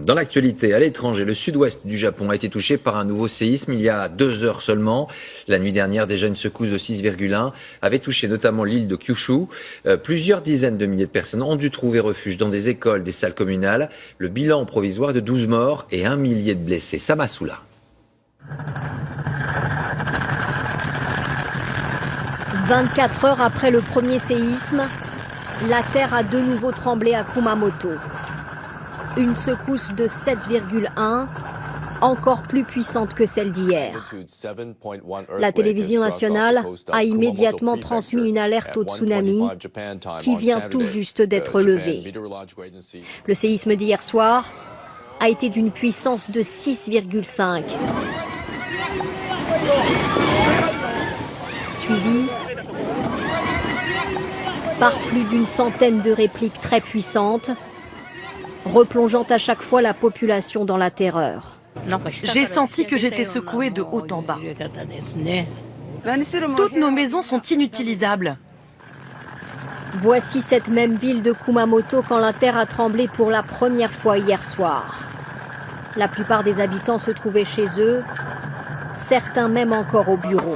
Dans l'actualité, à l'étranger, le sud-ouest du Japon a été touché par un nouveau séisme il y a 2 heures seulement. La nuit dernière, déjà une secousse de 6,1 avait touché notamment l'île de Kyushu. Plusieurs dizaines de milliers de personnes ont dû trouver refuge dans des écoles, des salles communales. Le bilan provisoire est de 12 morts et 1 millier de blessés. Samasoula. 24 heures après le premier séisme, la terre a de nouveau tremblé à Kumamoto. Une secousse de 7,1, encore plus puissante que celle d'hier. La télévision nationale a immédiatement transmis une alerte au tsunami qui vient tout juste d'être levée. Le séisme d'hier soir a été d'une puissance de 6,5. Suivi par plus d'une centaine de répliques très puissantes, replongeant à chaque fois la population dans la terreur. J'ai senti que j'étais secouée de haut en bas. Toutes nos maisons sont inutilisables. Voici cette même ville de Kumamoto quand la terre a tremblé pour la première fois hier soir. La plupart des habitants se trouvaient chez eux, certains même encore au bureau.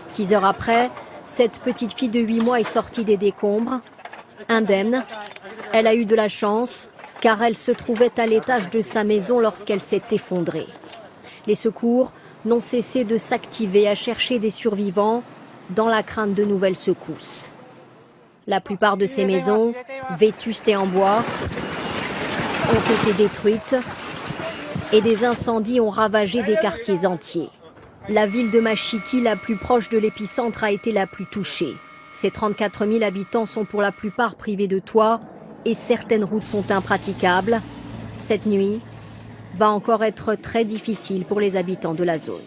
6 heures après, cette petite fille de 8 mois est sortie des décombres. Indemne, elle a eu de la chance car elle se trouvait à l'étage de sa maison lorsqu'elle s'est effondrée. Les secours n'ont cessé de s'activer à chercher des survivants dans la crainte de nouvelles secousses. La plupart de ces maisons, vétustes et en bois, ont été détruites et des incendies ont ravagé des quartiers entiers. La ville de Mashiki, la plus proche de l'épicentre, a été la plus touchée. Ses 34 000 habitants sont pour la plupart privés de toit et certaines routes sont impraticables. Cette nuit va encore être très difficile pour les habitants de la zone.